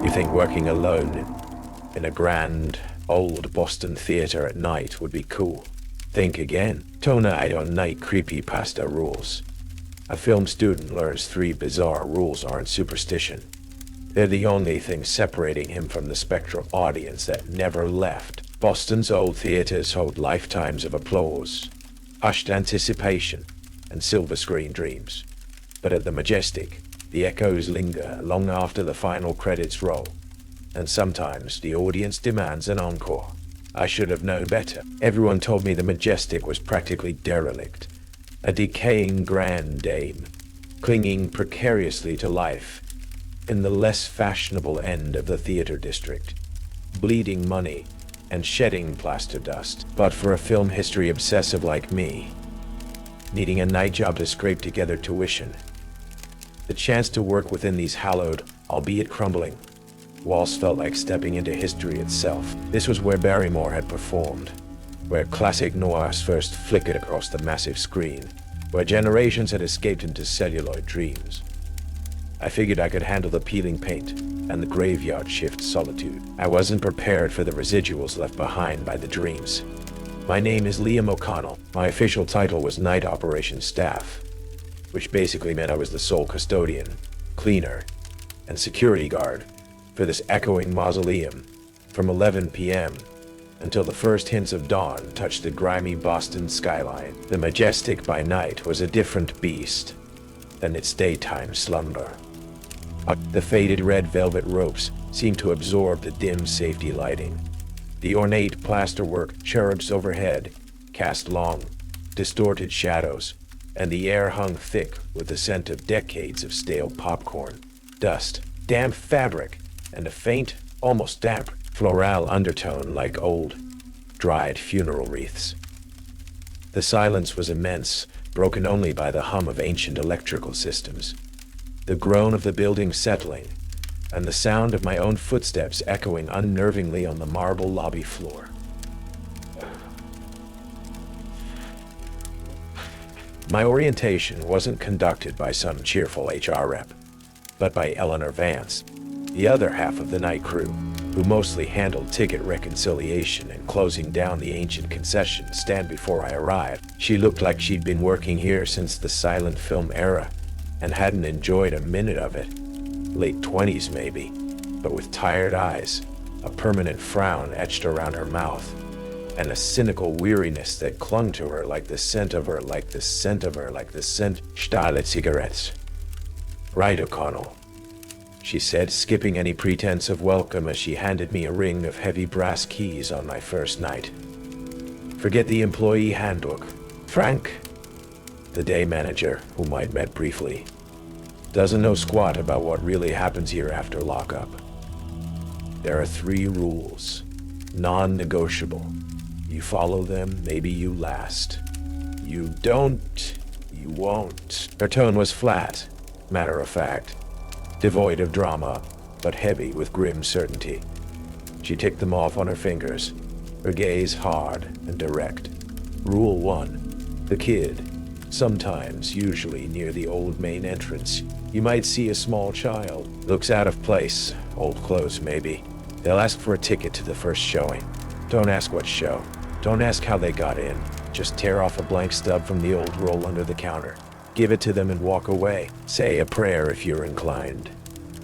You think working alone in a grand, old Boston theater at night would be cool? Think again. Tonight on Night Creepypasta Rules. A film student learns 3 bizarre rules aren't superstition. They're the only thing separating him from the spectral audience that never left. Boston's old theaters hold lifetimes of applause, hushed anticipation, and silver screen dreams. But at the Majestic, the echoes linger long after the final credits roll, and sometimes the audience demands an encore. I should have known better. Everyone told me the Majestic was practically derelict, a decaying grand dame, clinging precariously to life in the less fashionable end of the theater district, bleeding money and shedding plaster dust. But for a film history obsessive like me, needing a night job to scrape together tuition, the chance to work within these hallowed, albeit crumbling, walls felt like stepping into history itself. This was where Barrymore had performed, where classic noirs first flickered across the massive screen, where generations had escaped into celluloid dreams. I figured I could handle the peeling paint and the graveyard shift solitude. I wasn't prepared for the residuals left behind by the dreams. My name is Liam O'Connell. My official title was Night Operations Staff, which basically meant I was the sole custodian, cleaner, and security guard for this echoing mausoleum from 11 p.m. until the first hints of dawn touched the grimy Boston skyline. The Majestic by night was a different beast than its daytime slumber. The faded red velvet ropes seemed to absorb the dim safety lighting. The ornate plasterwork cherubs overhead cast long, distorted shadows, and the air hung thick with the scent of decades of stale popcorn, dust, damp fabric, and a faint, almost damp, floral undertone like old, dried funeral wreaths. The silence was immense, broken only by the hum of ancient electrical systems, the groan of the building settling, and the sound of my own footsteps echoing unnervingly on the marble lobby floor. My orientation wasn't conducted by some cheerful HR rep, but by Eleanor Vance, the other half of the night crew, who mostly handled ticket reconciliation and closing down the ancient concession stand before I arrived. She looked like she'd been working here since the silent film era and hadn't enjoyed a minute of it. Late 20s maybe, but with tired eyes, a permanent frown etched around her mouth, and a cynical weariness that clung to her like the scent of her, like the scent Stahle cigarettes. Right, O'Connell, she said, skipping any pretense of welcome as she handed me a ring of heavy brass keys on my first night. Forget the employee handbook. Frank, the day manager, whom I'd met briefly, doesn't know squat about what really happens here after lockup. There are 3 rules, non-negotiable. You follow them, maybe you last. You don't, you won't. Her tone was flat, matter of fact, devoid of drama, but heavy with grim certainty. She ticked them off on her fingers, her gaze hard and direct. Rule 1. The kid. Sometimes, usually near the old main entrance, you might see a small child. Looks out of place, old clothes maybe. They'll ask for a ticket to the first showing. Don't ask what show. Don't ask how they got in. Just tear off a blank stub from the old roll under the counter. Give it to them and walk away. Say a prayer if you're inclined.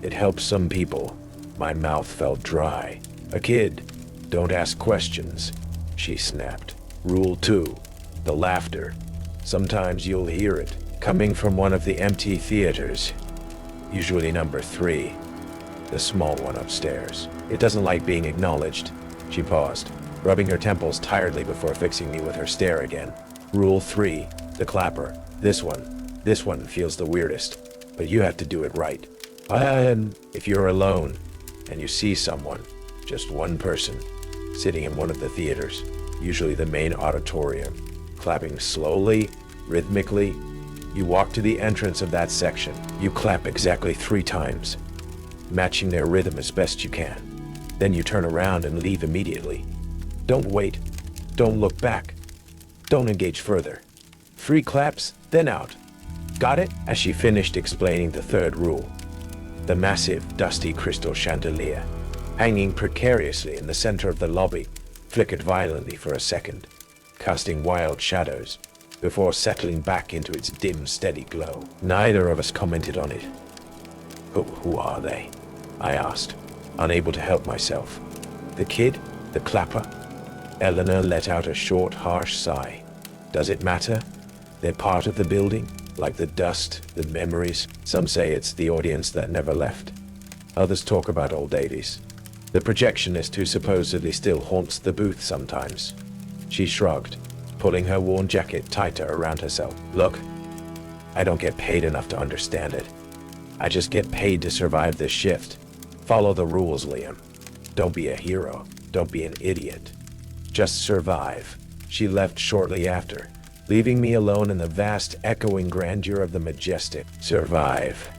It helps some people. My mouth felt dry. A kid. Don't ask questions, she snapped. Rule 2. The laughter. Sometimes you'll hear it, coming from one of the empty theaters. Usually number 3. The small one upstairs. It doesn't like being acknowledged. She paused, rubbing her temples tiredly before fixing me with her stare again. Rule 3. The clapper. This one feels the weirdest, but you have to do it right. And if you're alone and you see someone, just one person, sitting in one of the theaters, usually the main auditorium, clapping slowly, rhythmically, you walk to the entrance of that section. You clap exactly 3 times, matching their rhythm as best you can. Then you turn around and leave immediately. Don't wait. Don't look back. Don't engage further. 3 claps, then out. Got it? As she finished explaining the 3rd rule, The massive, dusty crystal chandelier, hanging precariously in the center of the lobby, flickered violently for a second, casting wild shadows, before settling back into its dim, steady glow. Neither of us commented on it. Who are they? I asked, unable to help myself. The kid? The clapper? Eleanor let out a short, harsh sigh. Does it matter? They're part of the building, like the dust, the memories. Some say it's the audience that never left. Others talk about old ladies. The projectionist who supposedly still haunts the booth sometimes. She shrugged, pulling her worn jacket tighter around herself. Look, I don't get paid enough to understand it. I just get paid to survive this shift. Follow the rules, Liam. Don't be a hero. Don't be an idiot. Just survive. She left shortly after, leaving me alone in the vast, echoing grandeur of the Majestic. Survive.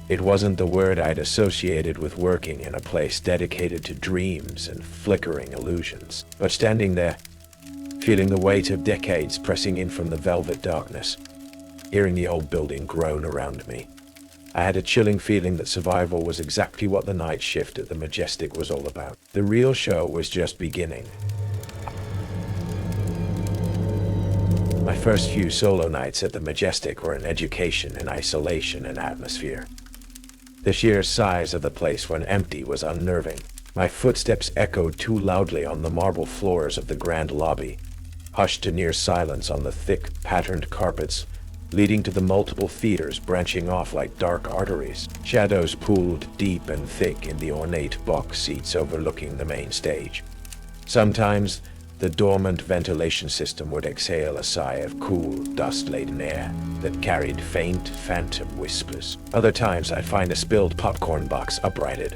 It wasn't the word I'd associated with working in a place dedicated to dreams and flickering illusions. But standing there, feeling the weight of decades pressing in from the velvet darkness, hearing the old building groan around me, I had a chilling feeling that survival was exactly what the night shift at the Majestic was all about. The real show was just beginning. My first few solo nights at the Majestic were an education in isolation and atmosphere. The sheer size of the place when empty was unnerving. My footsteps echoed too loudly on the marble floors of the grand lobby, hushed to near silence on the thick, patterned carpets, leading to the multiple theaters branching off like dark arteries. Shadows pooled deep and thick in the ornate box seats overlooking the main stage. Sometimes, the dormant ventilation system would exhale a sigh of cool, dust-laden air that carried faint, phantom whispers. Other times, I'd find a spilled popcorn box uprighted,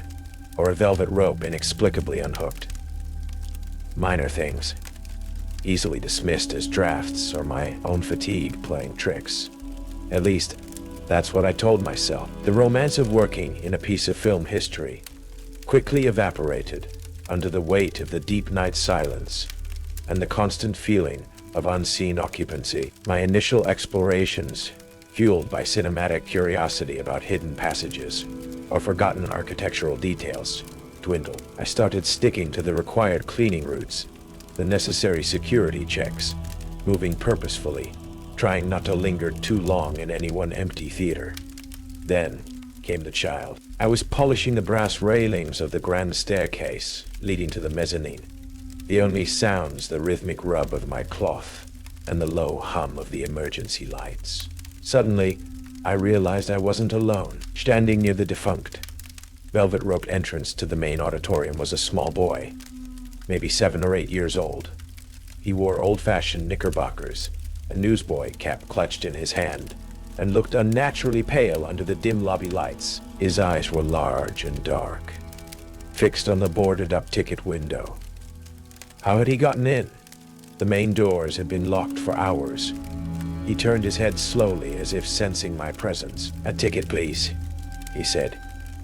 or a velvet rope inexplicably unhooked. Minor things, easily dismissed as drafts or my own fatigue playing tricks. At least, that's what I told myself. The romance of working in a piece of film history quickly evaporated under the weight of the deep night silence and the constant feeling of unseen occupancy. My initial explorations, fueled by cinematic curiosity about hidden passages or forgotten architectural details, dwindled. I started sticking to the required cleaning routes, the necessary security checks, moving purposefully, trying not to linger too long in any one empty theater. Then came the child. I was polishing the brass railings of the grand staircase leading to the mezzanine. The only sounds the rhythmic rub of my cloth and the low hum of the emergency lights. Suddenly, I realized I wasn't alone. Standing near the defunct, velvet-roped entrance to the main auditorium was a small boy, maybe 7 or 8 years old. He wore old-fashioned knickerbockers, a newsboy cap clutched in his hand, and looked unnaturally pale under the dim lobby lights. His eyes were large and dark, fixed on the boarded-up ticket window. How had he gotten in? The main doors had been locked for hours. He turned his head slowly as if sensing my presence. "A ticket, please," he said,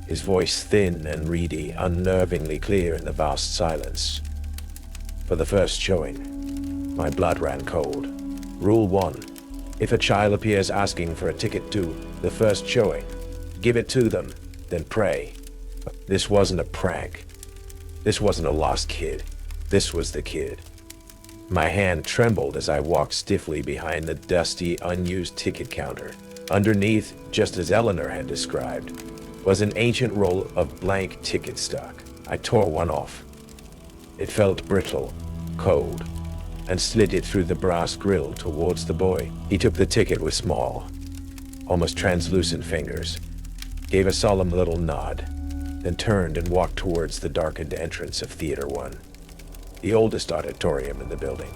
his voice thin and reedy, unnervingly clear in the vast silence. For the first showing, my blood ran cold. Rule 1. If a child appears asking for a ticket to the first showing, give it to them, then pray. This wasn't a prank. This wasn't a lost kid. This was the kid. My hand trembled as I walked stiffly behind the dusty, unused ticket counter. Underneath, just as Eleanor had described, was an ancient roll of blank ticket stock. I tore one off. It felt brittle, cold, and slid it through the brass grill towards the boy. He took the ticket with small, almost translucent fingers, gave a solemn little nod, then turned and walked towards the darkened entrance of Theater 1, the oldest auditorium in the building.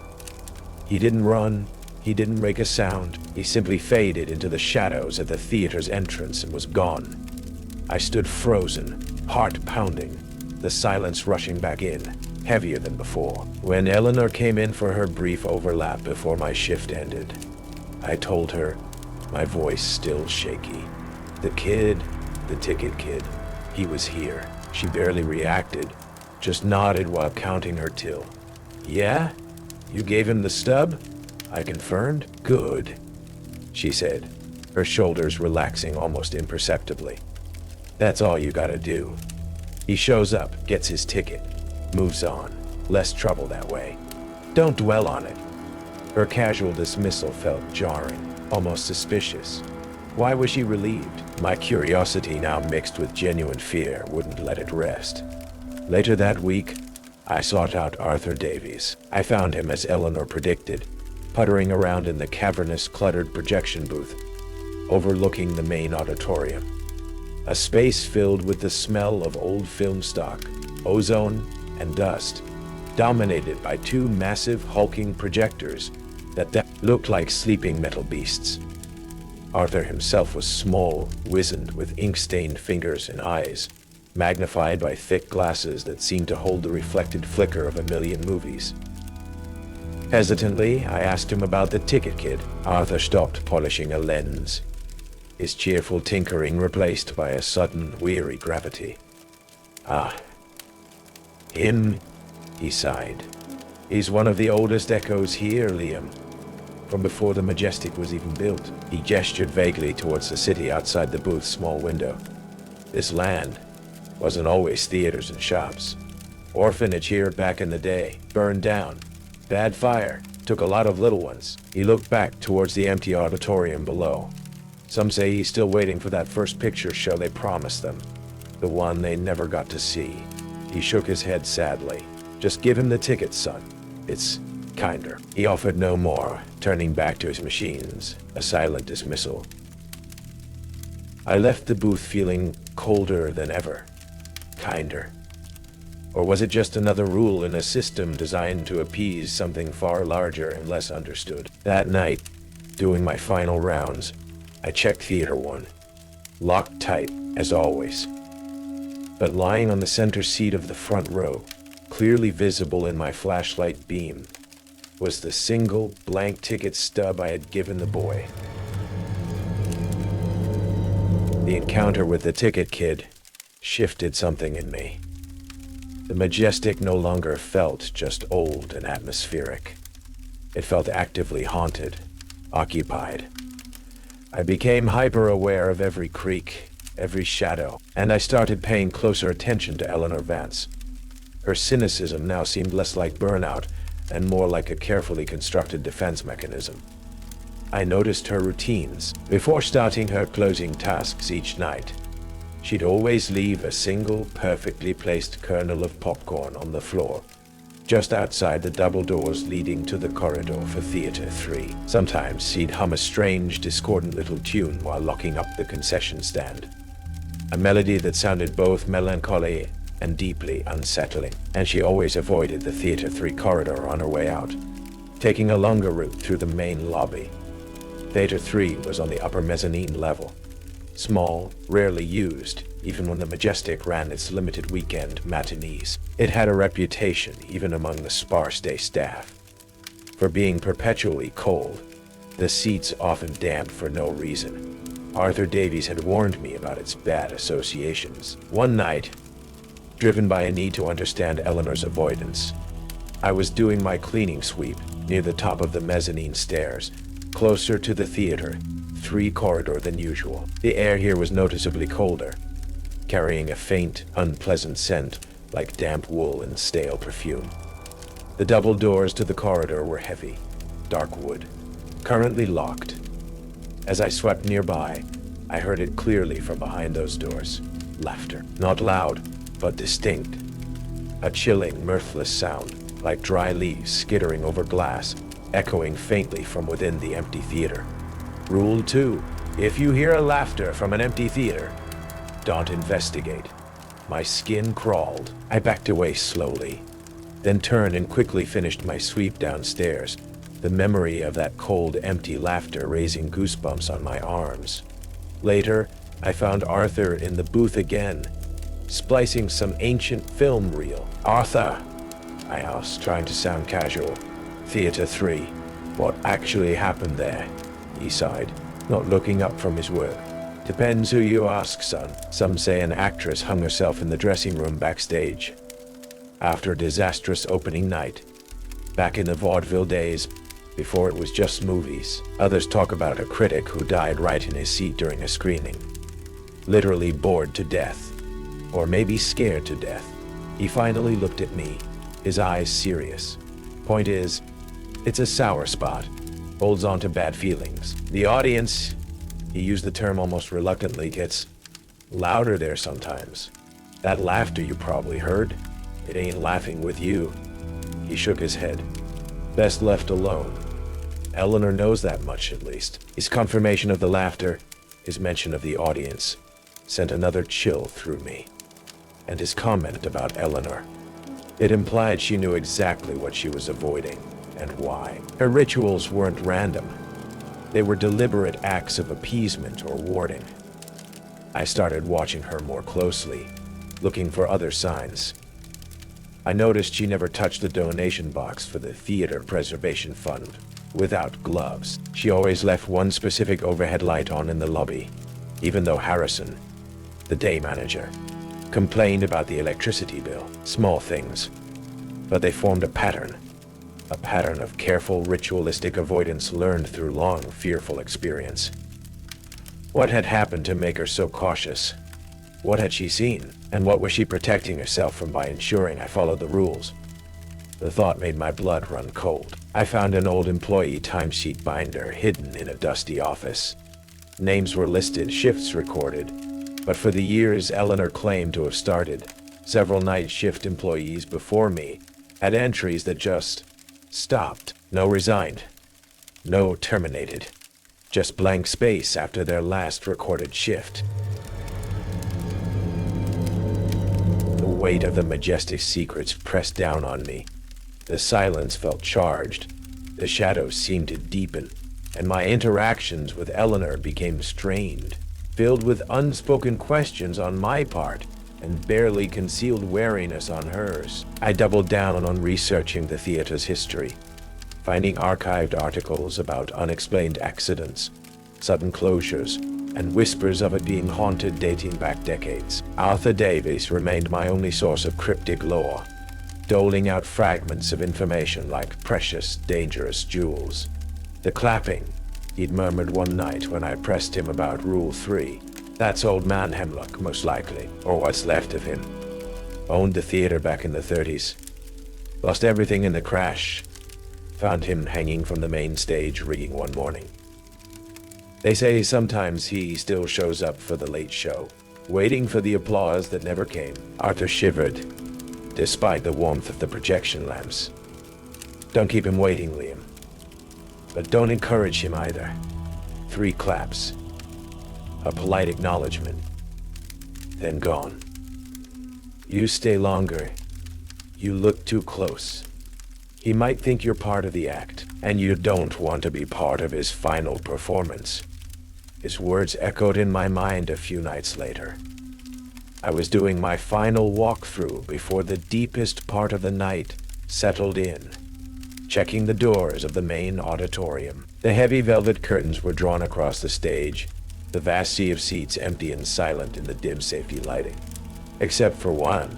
He didn't run, he didn't make a sound. He simply faded into the shadows at the theater's entrance and was gone. I stood frozen, heart pounding, the silence rushing back in, heavier than before. When Eleanor came in for her brief overlap before my shift ended, I told her, my voice still shaky, the ticket kid, he was here. She barely reacted, just nodded while counting her till. "Yeah? You gave him the stub?" I confirmed. "Good," she said, her shoulders relaxing almost imperceptibly. That's all you gotta do. He shows up, gets his ticket, moves on. Less trouble that way. Don't dwell on it. Her casual dismissal felt jarring, almost suspicious. Why was she relieved? My curiosity, now mixed with genuine fear, wouldn't let it rest. Later that week, I sought out Arthur Davies. I found him, as Eleanor predicted, puttering around in the cavernous, cluttered projection booth, overlooking the main auditorium. A space filled with the smell of old film stock, ozone, and dust, dominated by two massive, hulking projectors that looked like sleeping metal beasts. Arthur himself was small, wizened, with ink-stained fingers and eyes, magnified by thick glasses that seemed to hold the reflected flicker of a million movies. Hesitantly, I asked him about the ticket kid. Arthur stopped polishing a lens, his cheerful tinkering replaced by a sudden, weary gravity. Ah, him, he sighed. He's one of the oldest echoes here, Liam. From before the Majestic was even built. He gestured vaguely towards the city outside the booth's small window. This land wasn't always theaters and shops. Orphanage here back in the day, burned down. Bad fire, took a lot of little ones. He looked back towards the empty auditorium below. Some say he's still waiting for that first picture show they promised them, the one they never got to see. He shook his head sadly. Just give him the ticket, son. It's kinder. He offered no more, turning back to his machines, a silent dismissal. I left the booth feeling colder than ever. Kinder. Or was it just another rule in a system designed to appease something far larger and less understood? That night, doing my final rounds, I checked Theater 1. Locked tight, as always. But lying on the center seat of the front row, clearly visible in my flashlight beam, was the single blank ticket stub I had given the boy. The encounter with the ticket kid shifted something in me. The Majestic no longer felt just old and atmospheric. It felt actively haunted, occupied. I became hyper-aware of every creak, every shadow, and I started paying closer attention to Eleanor Vance. Her cynicism now seemed less like burnout and more like a carefully constructed defense mechanism. I noticed her routines. Before starting her closing tasks each night, she'd always leave a single, perfectly placed kernel of popcorn on the floor, just outside the double doors leading to the corridor for Theater 3. Sometimes she'd hum a strange, discordant little tune while locking up the concession stand, a melody that sounded both melancholy and deeply unsettling, and she always avoided the Theater 3 corridor on her way out, taking a longer route through the main lobby. Theater 3 was on the upper mezzanine level, small, rarely used, even when the Majestic ran its limited weekend matinees. It had a reputation, even among the sparse day staff, for being perpetually cold, the seats often damp for no reason. Arthur Davies had warned me about its bad associations. One night, driven by a need to understand Eleanor's avoidance, I was doing my cleaning sweep near the top of the mezzanine stairs, closer to the Theater 3 corridor than usual. The air here was noticeably colder, carrying a faint, unpleasant scent like damp wool and stale perfume. The double doors to the corridor were heavy, dark wood, currently locked. As I swept nearby, I heard it clearly from behind those doors. Laughter. Not loud, but distinct. A chilling, mirthless sound, like dry leaves skittering over glass, echoing faintly from within the empty theater. Rule 2. If you hear a laughter from an empty theater, don't investigate. My skin crawled. I backed away slowly, then turned and quickly finished my sweep downstairs, the memory of that cold, empty laughter raising goosebumps on my arms. Later, I found Arthur in the booth again, splicing some ancient film reel. "Arthur," I asked, trying to sound casual. "Theater 3. What actually happened there?" He sighed, not looking up from his work. "Depends who you ask, son. Some say an actress hung herself in the dressing room backstage after a disastrous opening night, back in the vaudeville days, before it was just movies. Others talk about a critic who died right in his seat during a screening. literally bored to death. Or maybe scared to death. He finally looked at me, his eyes serious. Point is, it's a sour spot. Holds on to bad feelings. The audience, he used the term almost reluctantly, gets louder there sometimes. That laughter you probably heard, it ain't laughing with you. He shook his head. Best left alone. Eleanor knows that much at least. His confirmation of the laughter, his mention of the audience, sent another chill through me. And his comment about Eleanor. It implied she knew exactly what she was avoiding and why. Her rituals weren't random. They were deliberate acts of appeasement or warding. I started watching her more closely, looking for other signs. I noticed she never touched the donation box for the Theater Preservation Fund without gloves. She always left one specific overhead light on in the lobby, even though Harrison, the day manager, complained about the electricity bill. Small things, but they formed a pattern of careful ritualistic avoidance learned through long, fearful experience. What had happened to make her so cautious? What had she seen? And what was she protecting herself from by ensuring I followed the rules? The thought made my blood run cold. I found an old employee timesheet binder hidden in a dusty office. Names were listed, shifts recorded, but for the years Eleanor claimed to have started, several night shift employees before me had entries that just stopped. No resigned, no terminated, just blank space after their last recorded shift. The weight of the Majestic secrets pressed down on me. The silence felt charged, the shadows seemed to deepen, and my interactions with Eleanor became strained, filled with unspoken questions on my part and barely concealed wariness on hers. I doubled down on researching the theater's history, finding archived articles about unexplained accidents, sudden closures, and whispers of it being haunted dating back decades. Arthur Davies remained my only source of cryptic lore, doling out fragments of information like precious, dangerous jewels. The clapping, he'd murmured one night when I pressed him about Rule 3. That's old man Hemlock, most likely, or what's left of him. Owned the theater back in the 30s. Lost everything in the crash. Found him hanging from the main stage rigging one morning. They say sometimes he still shows up for the late show, waiting for the applause that never came. Arthur shivered, despite the warmth of the projection lamps. Don't keep him waiting, Liam. But don't encourage him either. 3 claps. A polite acknowledgement. Then gone. You stay longer. You look too close. He might think you're part of the act, and you don't want to be part of his final performance. His words echoed in my mind a few nights later. I was doing my final walkthrough before the deepest part of the night settled in, checking the doors of the main auditorium. The heavy velvet curtains were drawn across the stage, the vast sea of seats empty and silent in the dim safety lighting. Except for one,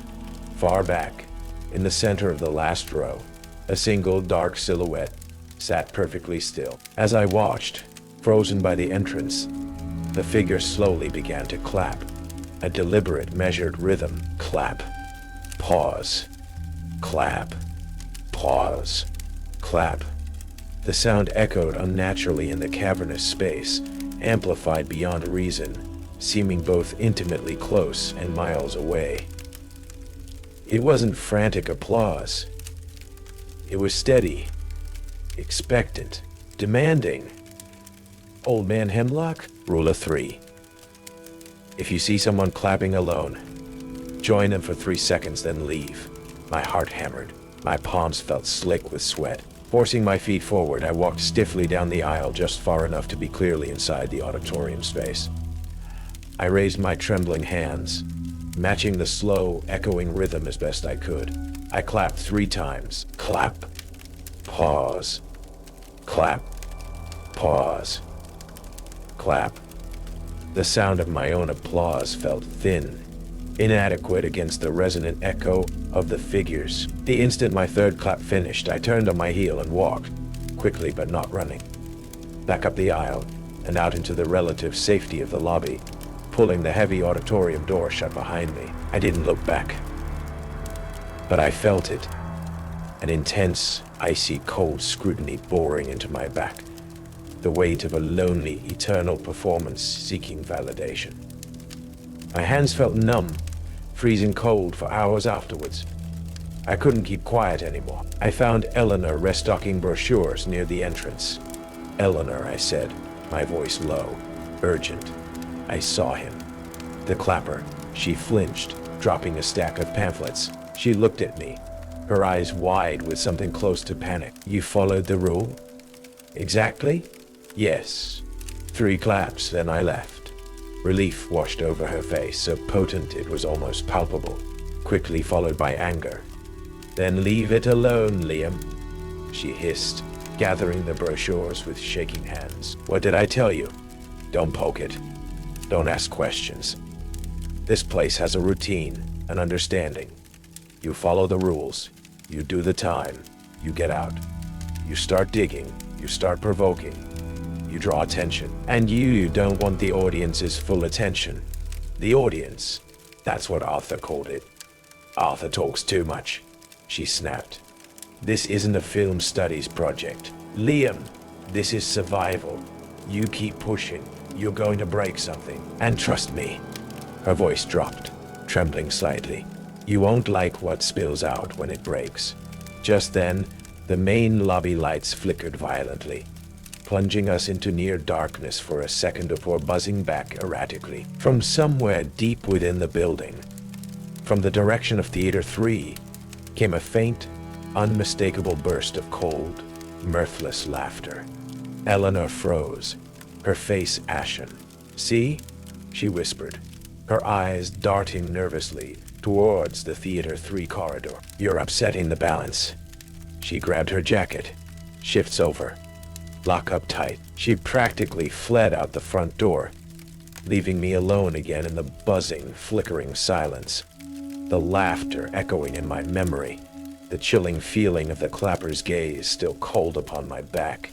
far back, in the center of the last row, a single dark silhouette sat perfectly still. As I watched, frozen by the entrance, the figure slowly began to clap, a deliberate, measured rhythm. Clap, pause, clap, pause, clap. The sound echoed unnaturally in the cavernous space, amplified beyond reason, seeming both intimately close and miles away. It wasn't frantic applause. It was steady, expectant, demanding. Old man Hemlock? Rule of 3. If you see someone clapping alone, join them for 3 seconds, then leave. My heart hammered. My palms felt slick with sweat. Forcing my feet forward, I walked stiffly down the aisle just far enough to be clearly inside the auditorium space. I raised my trembling hands, matching the slow, echoing rhythm as best I could. I clapped 3 times. Clap, pause, clap, pause, clap. The sound of my own applause felt thin, inadequate against the resonant echo of the figures. The instant my 3rd clap finished, I turned on my heel and walked, quickly but not running, back up the aisle and out into the relative safety of the lobby, pulling the heavy auditorium door shut behind me. I didn't look back. But I felt it. An intense, icy cold scrutiny boring into my back. The weight of a lonely, eternal performance seeking validation. My hands felt numb, freezing cold for hours afterwards. I couldn't keep quiet anymore. I found Eleanor restocking brochures near the entrance. "Eleanor," I said, my voice low, urgent. I saw him. The clapper. She flinched, dropping a stack of pamphlets. She looked at me, her eyes wide with something close to panic. "You followed the rule?" "Exactly?" "Yes." 3 claps, then I left. Relief washed over her face, so potent it was almost palpable, quickly followed by anger. "Then leave it alone, Liam," she hissed, gathering the brochures with shaking hands. "What did I tell you? Don't poke it. Don't ask questions. This place has a routine, an understanding. You follow the rules. You do the time. You get out. You start digging. You start provoking. You draw attention. And you don't want the audience's full attention. The audience. That's what Arthur called it. Arthur talks too much," she snapped. "This isn't a film studies project. Liam, this is survival. You keep pushing. You're going to break something. And trust me." Her voice dropped, trembling slightly. "You won't like what spills out when it breaks." Just then, the main lobby lights flickered violently, plunging us into near darkness for a second before buzzing back erratically. From somewhere deep within the building, from the direction of Theater 3, came a faint, unmistakable burst of cold, mirthless laughter. Eleanor froze, her face ashen. "See?" she whispered, her eyes darting nervously towards the Theater 3 corridor. "You're upsetting the balance." She grabbed her jacket. "Shifts over. Lock up tight." She practically fled out the front door, leaving me alone again in the buzzing, flickering silence. The laughter echoing in my memory, the chilling feeling of the clapper's gaze still cold upon my back.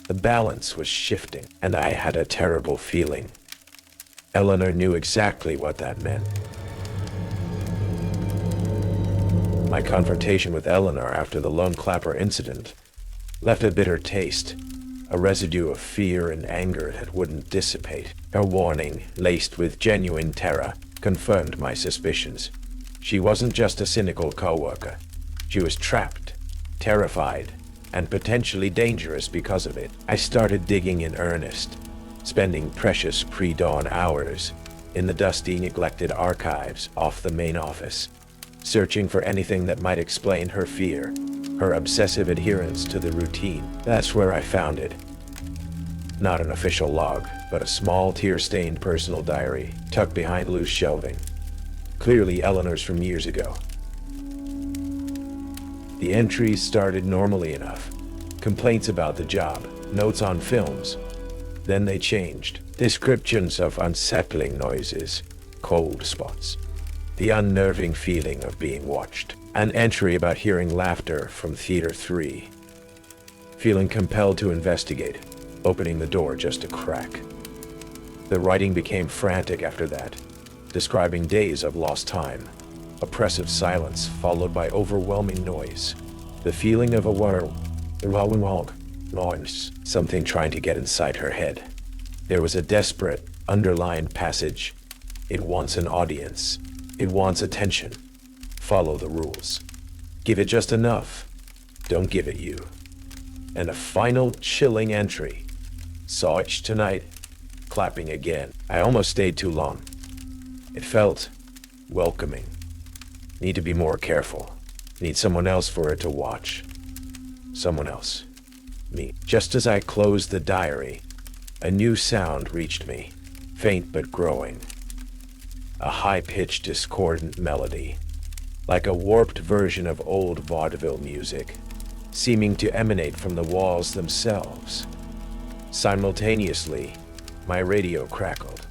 The balance was shifting, and I had a terrible feeling. Eleanor knew exactly what that meant. My confrontation with Eleanor after the lone clapper incident left a bitter taste, a residue of fear and anger that wouldn't dissipate. Her warning, laced with genuine terror, confirmed my suspicions. She wasn't just a cynical coworker. She was trapped, terrified, and potentially dangerous because of it. I started digging in earnest, spending precious pre-dawn hours in the dusty, neglected archives off the main office, searching for anything that might explain her fear, her obsessive adherence to the routine. That's where I found it. Not an official log, but a small tear-stained personal diary tucked behind loose shelving. Clearly Eleanor's from years ago. The entries started normally enough. Complaints about the job, notes on films. Then they changed. Descriptions of unsettling noises, cold spots, the unnerving feeling of being watched. An entry about hearing laughter from Theater 3. Feeling compelled to investigate, opening the door just a crack. The writing became frantic after that, describing days of lost time, oppressive silence followed by overwhelming noise, the feeling of a noise, something trying to get inside her head. There was a desperate, underlined passage. It wants an audience. It wants attention. Follow the rules. Give it just enough. Don't give it you. And a final chilling entry. Saw it tonight. Clapping again. I almost stayed too long. It felt welcoming. Need to be more careful. Need someone else for it to watch. Someone else. Me. Just as I closed the diary, a new sound reached me, faint but growing. A high-pitched, discordant melody, like a warped version of old vaudeville music, seeming to emanate from the walls themselves. Simultaneously, my radio crackled.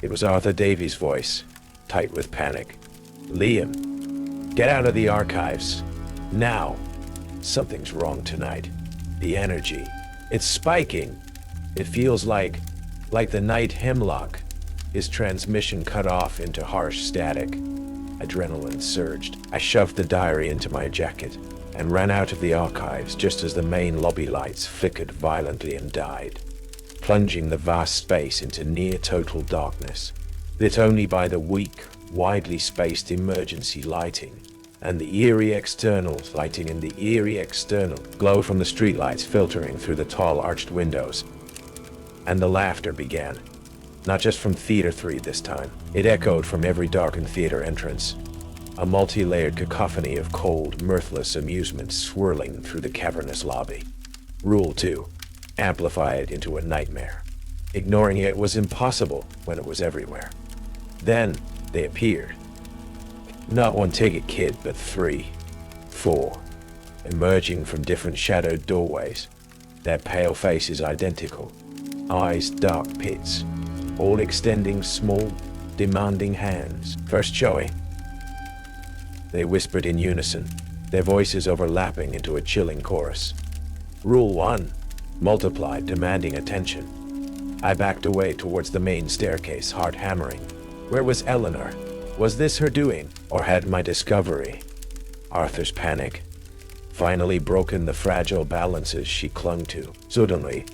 It was Arthur Davies' voice, tight with panic. "Liam, get out of the archives. Now. Something's wrong tonight. The energy. It's spiking. It feels like the night hemlock. his transmission cut off into harsh static. Adrenaline surged. I shoved the diary into my jacket and ran out of the archives just as the main lobby lights flickered violently and died, plunging the vast space into near total darkness, lit only by the weak, widely spaced emergency lighting and the eerie external lighting and the eerie external glow from the streetlights filtering through the tall arched windows. And the laughter began. Not just from Theater 3 this time. It echoed from every darkened theater entrance. A multi-layered cacophony of cold, mirthless amusement swirling through the cavernous lobby. Rule 2. Amplify it into a nightmare. Ignoring it was impossible when it was everywhere. Then, they appeared. Not one ticket kid, but 3, 4, emerging from different shadowed doorways. Their pale faces identical, eyes dark pits, all extending small, demanding hands. First showing. They whispered in unison, their voices overlapping into a chilling chorus. Rule 1. Multiply, demanding attention. I backed away towards the main staircase, heart hammering. Where was Eleanor? Was this her doing, or had my discovery, Arthur's panic, finally broken the fragile balances she clung to? Suddenly,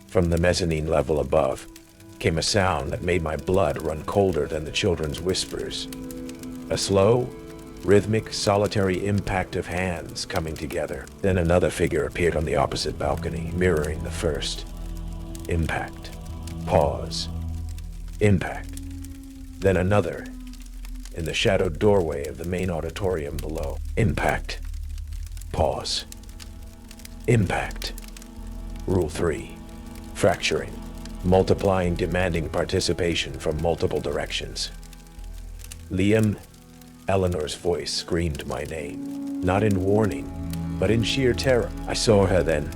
from the mezzanine level above, came a sound that made my blood run colder than the children's whispers. A slow, rhythmic, solitary impact of hands coming together. Then another figure appeared on the opposite balcony, mirroring the first. Impact. Pause. Impact. Then another, in the shadowed doorway of the main auditorium below. Impact. Pause. Impact. Rule 3. Fracturing. Multiplying, demanding participation from multiple directions. Liam. Eleanor's voice screamed my name, not in warning, but in sheer terror. I saw her then,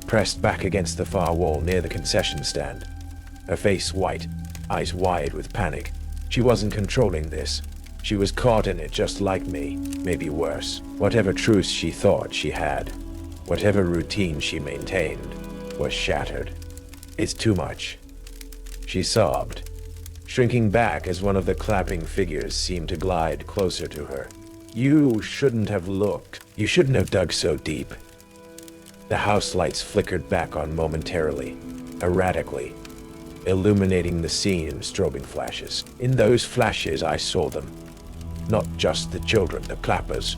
pressed back against the far wall near the concession stand. Her face white, eyes wide with panic. She wasn't controlling this. She was caught in it just like me, maybe worse. Whatever truths she thought she had, whatever routine she maintained, was shattered. It's too much, she sobbed, shrinking back as one of the clapping figures seemed to glide closer to her. You shouldn't have looked. You shouldn't have dug so deep. The house lights flickered back on momentarily, erratically, illuminating the scene in strobing flashes. In those flashes I saw them. Not just the children, the clappers,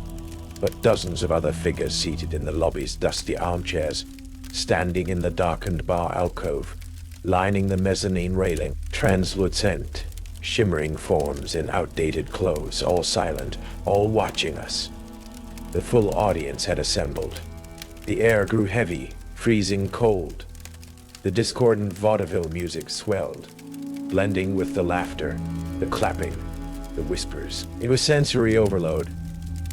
but dozens of other figures seated in the lobby's dusty armchairs, standing in the darkened bar alcove, lining the mezzanine railing, translucent, shimmering forms in outdated clothes, all silent, all watching us. The full audience had assembled. The air grew heavy, freezing cold. The discordant vaudeville music swelled, blending with the laughter, the clapping, the whispers. It was sensory overload,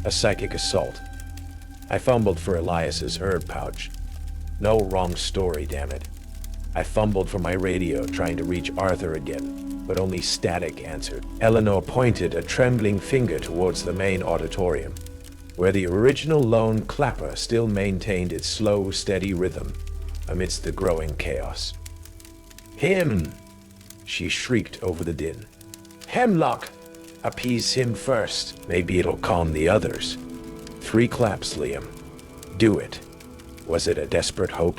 a psychic assault. I fumbled for Elias's herb pouch. No, wrong story, damn it. I fumbled for my radio, trying to reach Arthur again, but only static answered. Eleanor pointed a trembling finger towards the main auditorium, where the original lone clapper still maintained its slow, steady rhythm amidst the growing chaos. Him! She shrieked over the din. Hemlock! Appease him first. Maybe it'll calm the others. 3 claps, Liam. Do it. Was it a desperate hope,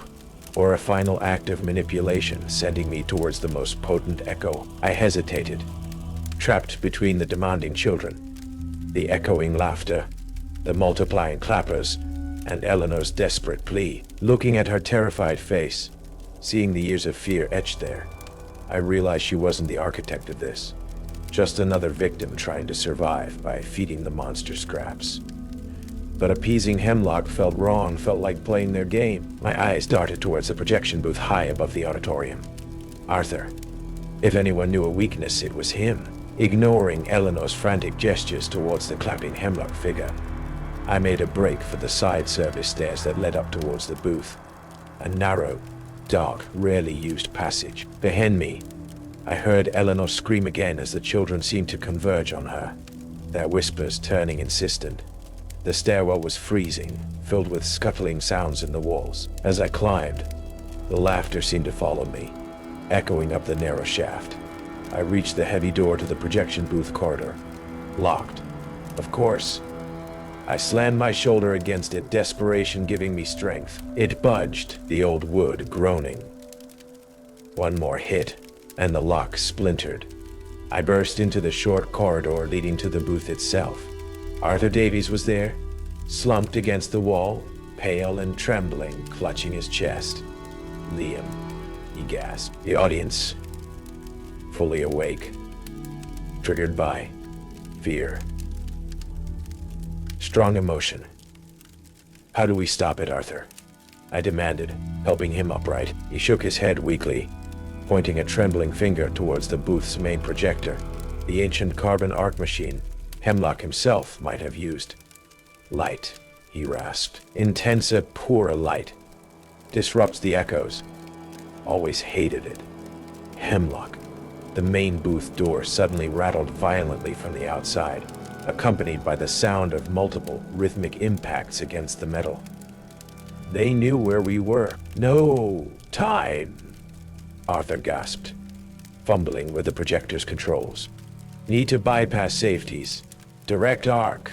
or a final act of manipulation sending me towards the most potent echo? I hesitated, trapped between the demanding children, the echoing laughter, the multiplying clappers, and Eleanor's desperate plea. Looking at her terrified face, seeing the years of fear etched there, I realized she wasn't the architect of this, just another victim trying to survive by feeding the monster scraps. But appeasing Hemlock felt wrong, felt like playing their game. My eyes darted towards the projection booth high above the auditorium. Arthur. If anyone knew a weakness, it was him. Ignoring Eleanor's frantic gestures towards the clapping Hemlock figure, I made a break for the side service stairs that led up towards the booth. A narrow, dark, rarely used passage. Behind me, I heard Eleanor scream again as the children seemed to converge on her, their whispers turning insistent. The stairwell was freezing, filled with scuttling sounds in the walls. As I climbed, the laughter seemed to follow me, echoing up the narrow shaft. I reached the heavy door to the projection booth corridor. Locked. Of course. I slammed my shoulder against it, desperation giving me strength. It budged, the old wood groaning. One more hit, and the lock splintered. I burst into the short corridor leading to the booth itself. Arthur Davies was there, slumped against the wall, pale and trembling, clutching his chest. "Liam," he gasped. The audience, fully awake, triggered by fear. Strong emotion. "How do we stop it, Arthur?" I demanded, helping him upright. He shook his head weakly, pointing a trembling finger towards the booth's main projector, the ancient carbon arc machine Hemlock himself might have used. "Light," he rasped. "Intensa, poor light. Disrupts the echoes. Always hated it." Hemlock. The main booth door suddenly rattled violently from the outside, accompanied by the sound of multiple rhythmic impacts against the metal. They knew where we were. "No time," Arthur gasped, fumbling with the projector's controls. "Need to bypass safeties. Direct arc.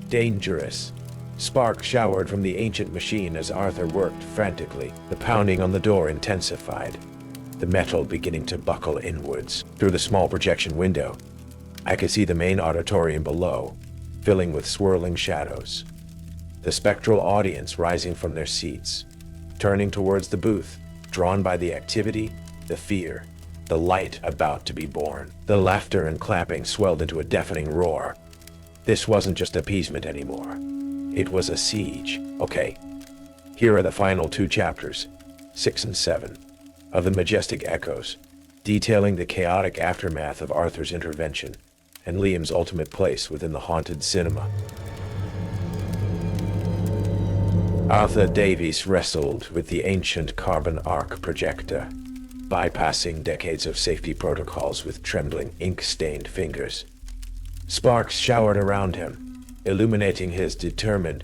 Dangerous." Sparks showered from the ancient machine as Arthur worked frantically. The pounding on the door intensified, the metal beginning to buckle inwards. Through the small projection window, I could see the main auditorium below, filling with swirling shadows. The spectral audience rising from their seats, turning towards the booth, drawn by the activity, the fear, the light about to be born. The laughter and clapping swelled into a deafening roar. This wasn't just appeasement anymore. It was a siege. Okay, here are the final 2 chapters, 6 and 7, of the Majestic Echoes, detailing the chaotic aftermath of Arthur's intervention and Liam's ultimate place within the haunted cinema. Arthur Davies wrestled with the ancient carbon arc projector, bypassing decades of safety protocols with trembling, ink-stained fingers. Sparks showered around him, illuminating his determined,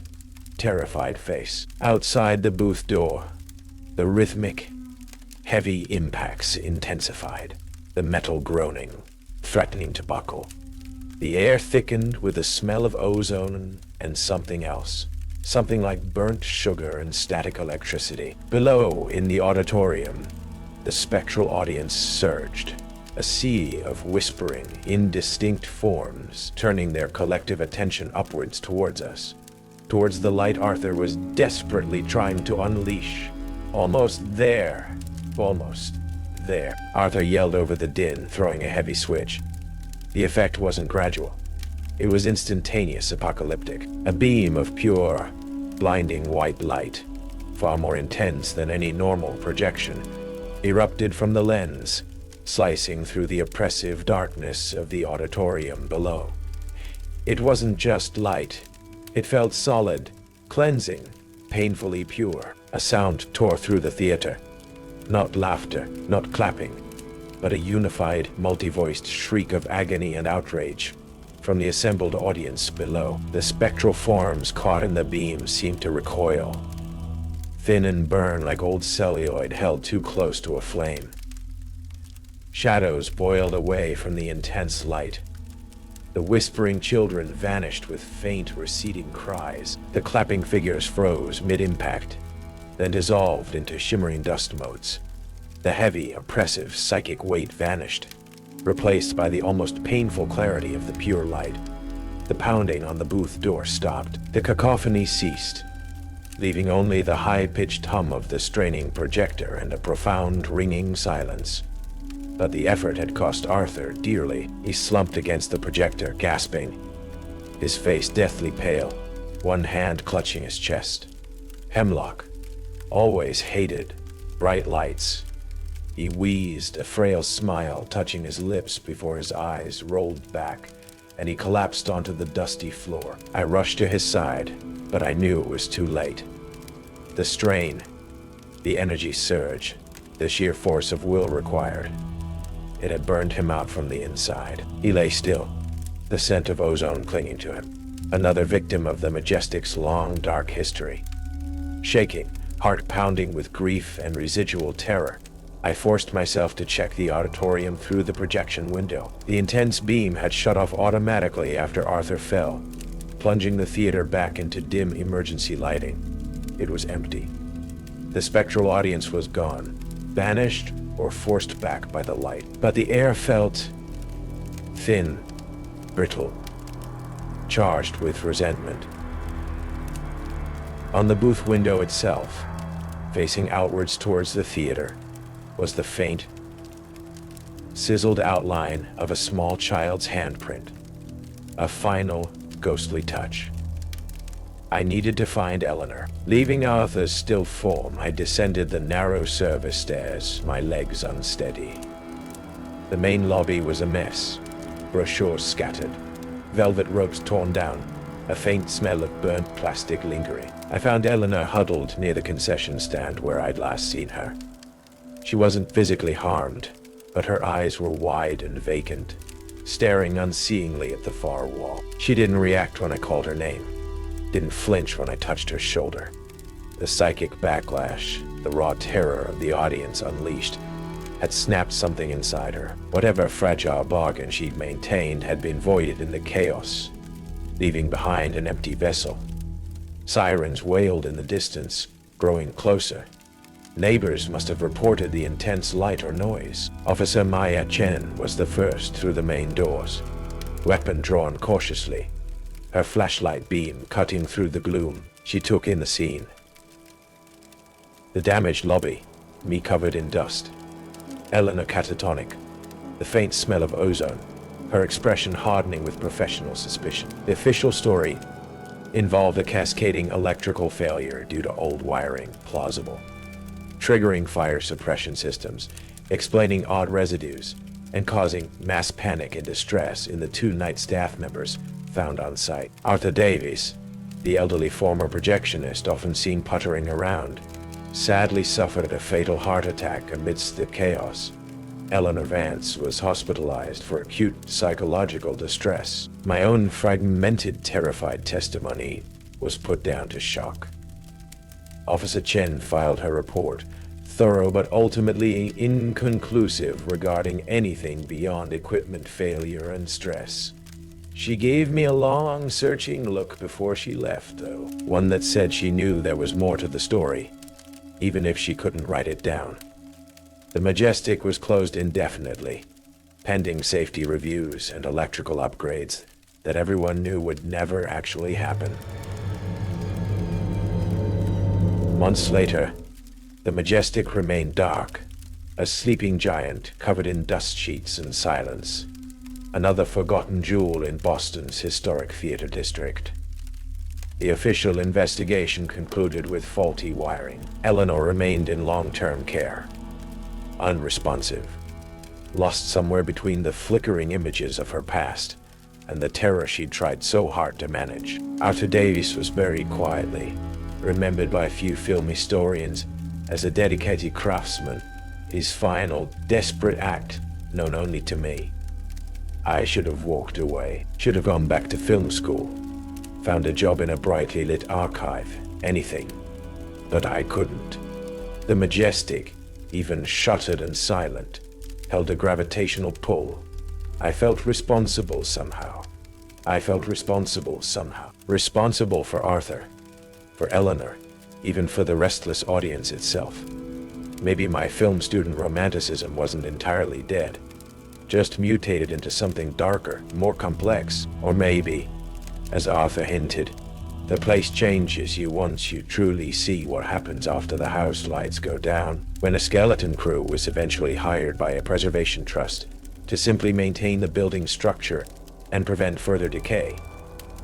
terrified face. Outside the booth door, the rhythmic, heavy impacts intensified, the metal groaning, threatening to buckle. The air thickened with the smell of ozone and something else, something like burnt sugar and static electricity. Below, in the auditorium, the spectral audience surged, a sea of whispering, indistinct forms, turning their collective attention upwards towards us, towards the light Arthur was desperately trying to unleash. Almost there. Arthur yelled over the din, throwing a heavy switch. The effect wasn't gradual. It was instantaneous, apocalyptic. A beam of pure, blinding white light, far more intense than any normal projection, erupted from the lens, slicing through the oppressive darkness of the auditorium below. It wasn't just light. It felt solid, cleansing, painfully pure. A sound tore through the theater. Not laughter, not clapping, but a unified, multi-voiced shriek of agony and outrage from the assembled audience below. The spectral forms caught in the beam seemed to recoil, thin and burn like old celluloid held too close to a flame. Shadows boiled away from the intense light. The whispering children vanished with faint, receding cries. The clapping figures froze mid-impact, then dissolved into shimmering dust motes. The heavy, oppressive psychic weight vanished, replaced by the almost painful clarity of the pure light. The pounding on the booth door stopped. The cacophony ceased, leaving only the high-pitched hum of the straining projector and a profound, ringing silence. But the effort had cost Arthur dearly. He slumped against the projector, gasping, his face deathly pale, one hand clutching his chest. Hemlock always hated bright lights. He wheezed, a frail smile touching his lips before his eyes rolled back, and he collapsed onto the dusty floor. I rushed to his side, but I knew it was too late. The strain, the energy surge, the sheer force of will required. It had burned him out from the inside. He lay still, the scent of ozone clinging to him. Another victim of the Majestic's long, dark history. Shaking, heart pounding with grief and residual terror, I forced myself to check the auditorium through the projection window. The intense beam had shut off automatically after Arthur fell, plunging the theater back into dim emergency lighting. It was empty. The spectral audience was gone, banished or forced back by the light. But the air felt thin, brittle, charged with resentment. On the booth window itself, facing outwards towards the theater, was the faint, sizzled outline of a small child's handprint. A final, ghostly touch. I needed to find Eleanor. Leaving Arthur's still form, I descended the narrow service stairs, my legs unsteady. The main lobby was a mess. Brochures scattered, velvet ropes torn down, a faint smell of burnt plastic lingering. I found Eleanor huddled near the concession stand where I'd last seen her. She wasn't physically harmed, but her eyes were wide and vacant, staring unseeingly at the far wall. She didn't react when I called her name, didn't flinch when I touched her shoulder. The psychic backlash, the raw terror of the audience unleashed, had snapped something inside her. Whatever fragile bargain she'd maintained had been voided in the chaos, leaving behind an empty vessel. Sirens wailed in the distance, growing closer. Neighbors must have reported the intense light or noise. Officer Maya Chen was the first through the main doors, weapon drawn cautiously, her flashlight beam cutting through the gloom. She took in the scene. The damaged lobby, me covered in dust. Eleanor catatonic, the faint smell of ozone, her expression hardening with professional suspicion. The official story involved a cascading electrical failure due to old wiring, plausible, triggering fire suppression systems, explaining odd residues, and causing mass panic and distress in the 2 night staff members found on site. Arthur Davies, the elderly former projectionist often seen puttering around, sadly suffered a fatal heart attack amidst the chaos. Eleanor Vance was hospitalized for acute psychological distress. My own fragmented, terrified testimony was put down to shock. Officer Chen filed her report, thorough but ultimately inconclusive regarding anything beyond equipment failure and stress. She gave me a long, searching look before she left, though, one that said she knew there was more to the story, even if she couldn't write it down. The Majestic was closed indefinitely, pending safety reviews and electrical upgrades that everyone knew would never actually happen. Months later, the Majestic remained dark, a sleeping giant covered in dust sheets and silence, another forgotten jewel in Boston's historic theater district. The official investigation concluded with faulty wiring. Eleanor remained in long-term care, unresponsive, lost somewhere between the flickering images of her past and the terror she'd tried so hard to manage. Arthur Davies was buried quietly, remembered by a few film historians as a dedicated craftsman, his final, desperate act known only to me. I should have walked away, should have gone back to film school, found a job in a brightly lit archive, anything. But I couldn't. The Majestic, even shuttered and silent, held a gravitational pull. I felt responsible somehow. Responsible for Arthur, for Eleanor, even for the restless audience itself. Maybe my film student romanticism wasn't entirely dead, just mutated into something darker, more complex. Or maybe, as Arthur hinted, the place changes you once you truly see what happens after the house lights go down. When a skeleton crew was eventually hired by a preservation trust to simply maintain the building's structure and prevent further decay,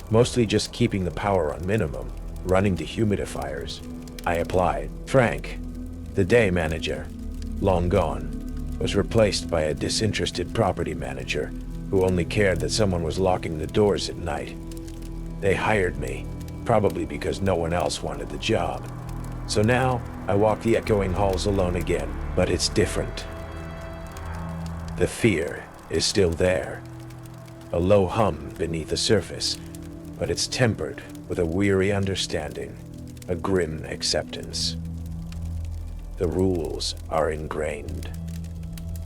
mostly just keeping the power on minimum, running dehumidifiers, I applied. Frank, the day manager, long gone, was replaced by a disinterested property manager who only cared that someone was locking the doors at night. They hired me, probably because no one else wanted the job. So now, I walk the echoing halls alone again, but it's different. The fear is still there, a low hum beneath the surface, but it's tempered with a weary understanding, a grim acceptance. The rules are ingrained.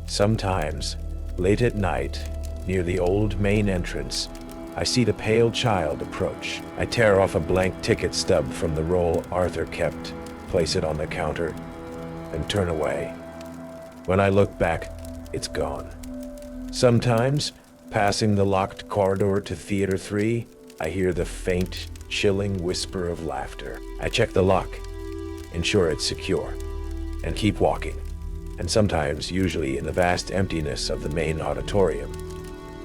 Sometimes, late at night, near the old main entrance, I see the pale child approach. I tear off a blank ticket stub from the roll Arthur kept, place it on the counter, and turn away. When I look back, it's gone. Sometimes, passing the locked corridor to Theater 3, I hear the faint, chilling whisper of laughter. I check the lock, ensure it's secure, and keep walking. And sometimes, usually in the vast emptiness of the main auditorium,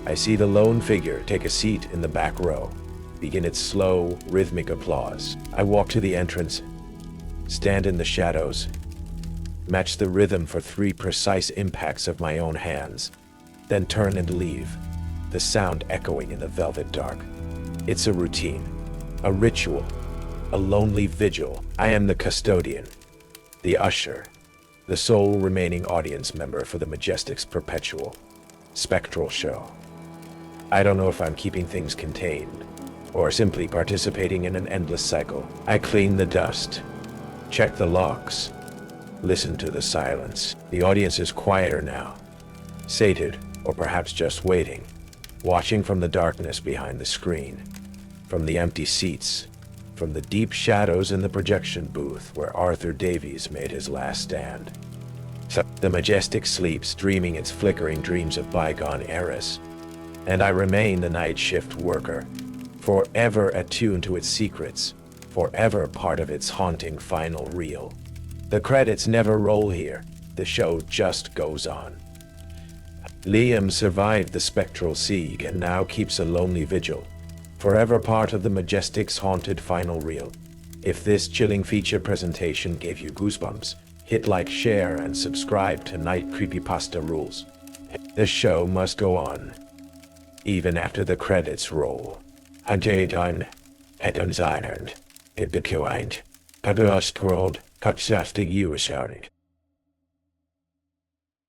I see the lone figure take a seat in the back row, begin its slow, rhythmic applause. I walk to the entrance, stand in the shadows, match the rhythm for 3 precise impacts of my own hands, then turn and leave, the sound echoing in the velvet dark. It's a routine, a ritual, a lonely vigil. I am the custodian, the usher, the sole remaining audience member for the Majestic's Perpetual, spectral show. I don't know if I'm keeping things contained, or simply participating in an endless cycle. I clean the dust, check the locks, listen to the silence. The audience is quieter now, sated, or perhaps just waiting, watching from the darkness behind the screen, from the empty seats, from the deep shadows in the projection booth where Arthur Davies made his last stand. So the Majestic sleeps, dreaming its flickering dreams of bygone eras, and I remain the night shift worker, forever attuned to its secrets, forever part of its haunting final reel. The credits never roll here, the show just goes on. Liam survived the spectral siege and now keeps a lonely vigil, forever part of the Majestic's haunted final reel. If this chilling feature presentation gave you goosebumps, hit like, share, and subscribe to Night Creepypasta Rules. The show must go on, even after the credits roll. Untitled Chapter, Perpetual, Perpetual, Cut